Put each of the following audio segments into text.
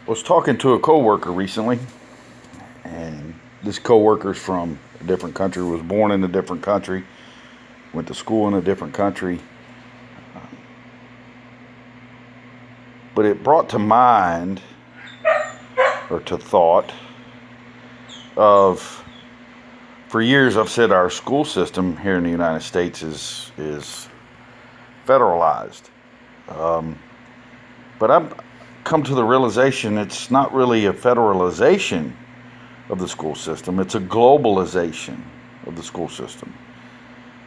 Was talking to a coworker recently, and this coworker's from a different country, was born in a different country, went to school in a different country. But it brought to mind, or to thought, of, for years I've said our school system here in the United States is federalized. But I've come to the realization it's not really a federalization of the school system, it's a globalization of the school system.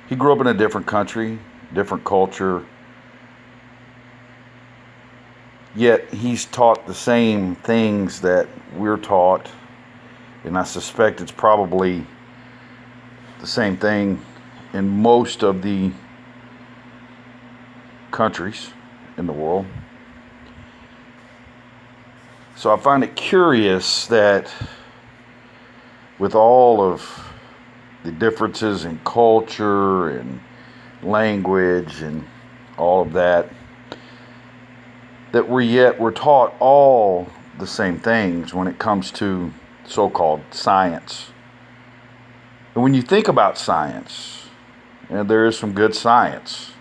He grew up in a different country, different culture, yet he's taught the same things that we're taught, and I suspect it's probably the same thing in most of the countries in the world. So I find it curious that with all of the differences in culture and language and all of that, that we're taught all the same things when it comes to so-called science. And when you think about science, and there is some good science,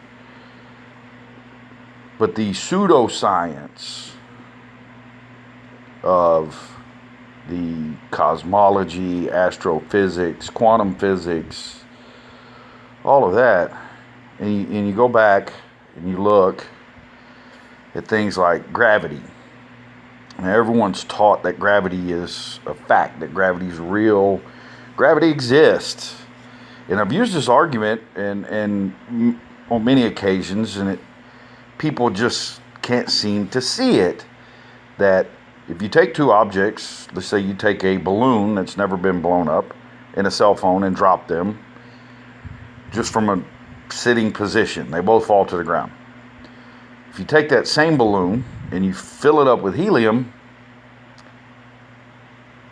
but the pseudoscience of the cosmology, astrophysics, quantum physics, all of that, and you go back and you look at things like gravity. And everyone's taught that gravity is a fact, that gravity is real. Gravity exists. And I've used this argument and on many occasions, and people just can't seem to see it, that if you take two objects, let's say you take a balloon that's never been blown up and a cell phone and drop them just from a sitting position, they both fall to the ground. If you take that same balloon and you fill it up with helium,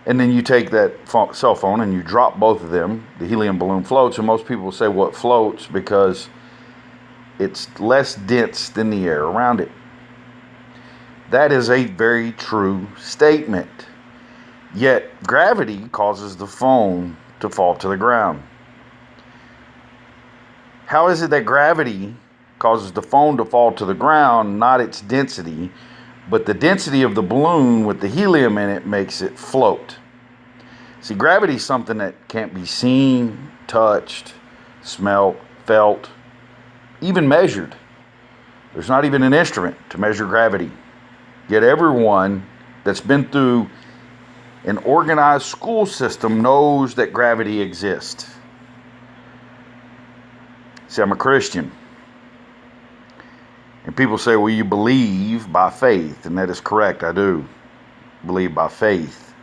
and then you take that cell phone and you drop both of them, the helium balloon floats, and most people will say, well, it floats because it's less dense than the air around it. That is a very true statement. Yet gravity causes the phone to fall to the ground. How is it that gravity causes the phone to fall to the ground, not its density, but the density of the balloon with the helium in it makes it float? See, gravity is something that can't be seen, touched, smelt, felt, even measured. There's not even an instrument to measure gravity. Yet everyone that's been through an organized school system knows that gravity exists. See, I'm a Christian. And people say, well, you believe by faith. And that is correct. I do believe by faith.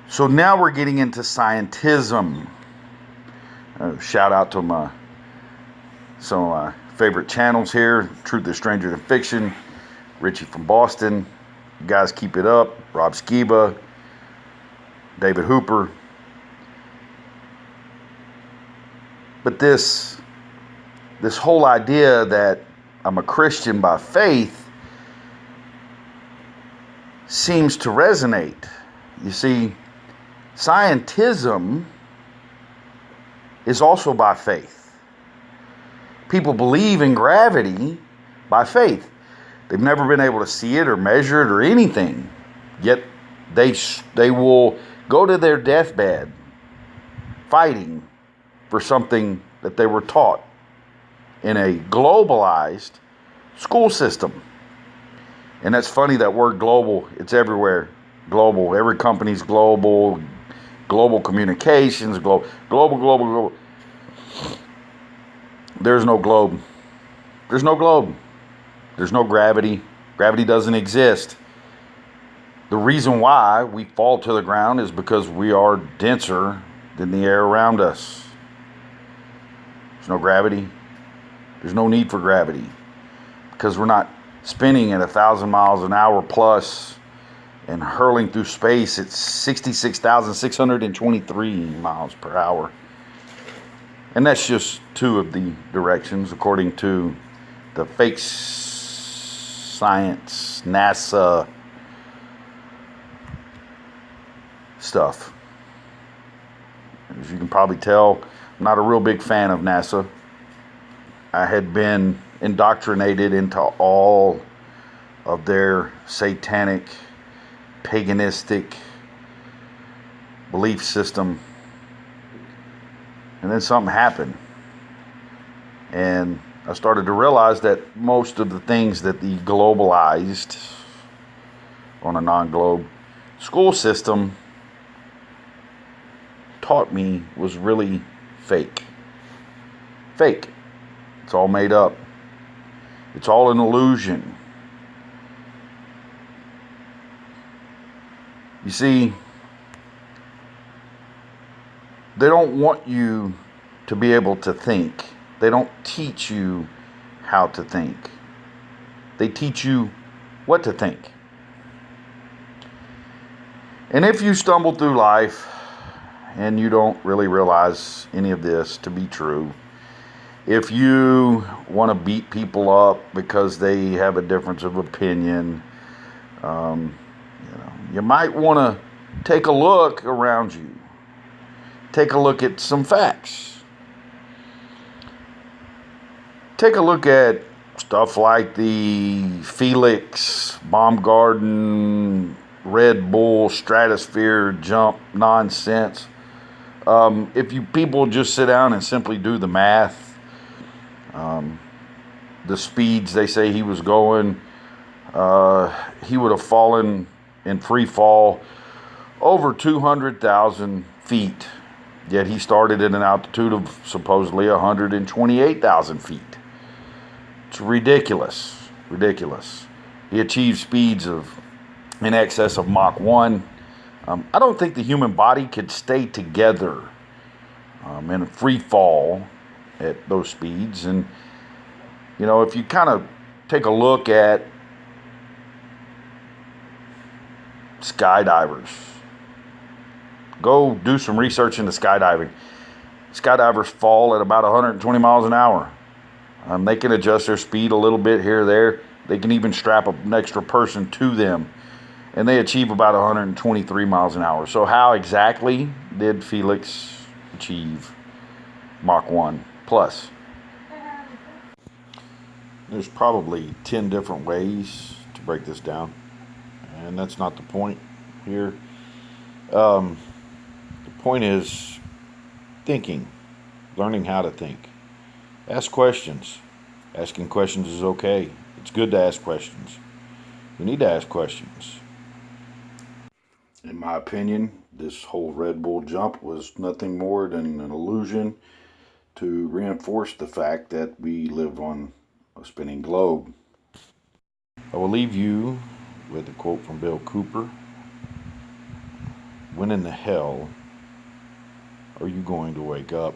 So now we're getting into Scientism. Shout out to some of my favorite channels here. Truth is Stranger Than Fiction. Richie from Boston. You guys keep it up. Rob Skiba. David Hooper. But this whole idea that I'm a Christian by faith seems to resonate. You see, Scientism is also by faith. People believe in gravity by faith. They've never been able to see it or measure it or anything. Yet they will go to their deathbed fighting for something that they were taught in a globalized school system. And that's funny, that word global, it's everywhere. Global. Every company's global. Global communications, global. There's no globe. There's no globe. There's no gravity. Gravity doesn't exist. The reason why we fall to the ground is because we are denser than the air around us. There's no gravity. There's no need for gravity because we're not spinning at 1,000 miles an hour plus and hurling through space at 66,623 miles per hour. And that's just two of the directions, according to the fake science, NASA stuff. As you can probably tell, I'm not a real big fan of NASA. I had been indoctrinated into all of their satanic, paganistic belief system. And then something happened. And I started to realize that most of the things that the globalized, on a non-globe, school system taught me was really fake. Fake. It's all made up. It's all an illusion. You see, they don't want you to be able to think. They don't teach you how to think. They teach you what to think. And if you stumble through life and you don't really realize any of this to be true, if you want to beat people up because they have a difference of opinion, you might want to take a look around you. Take a look at some facts. Take a look at stuff like the Felix Baumgarten Red Bull stratosphere jump nonsense. If you people just sit down and simply do the math, the speeds they say he was going, he would have fallen in free fall over 200,000 feet. Yet he started at an altitude of supposedly 128,000 feet. It's ridiculous. Ridiculous. He achieved speeds of in excess of Mach 1. I don't think the human body could stay together in a free fall at those speeds. And, if you kind of take a look at skydivers, go do some research into skydiving. Skydivers fall at about 120 miles an hour. They can adjust their speed a little bit here or there. They can even strap an extra person to them. And they achieve about 123 miles an hour. So how exactly did Felix achieve Mach 1 plus? There's probably 10 different ways to break this down. And that's not the point here. The point is thinking, learning how to think. Ask questions. Asking questions is okay. It's good to ask questions. You need to ask questions. In my opinion, this whole Red Bull jump was nothing more than an illusion to reinforce the fact that we live on a spinning globe. I will leave you with a quote from Bill Cooper. When in the hell are you going to wake up?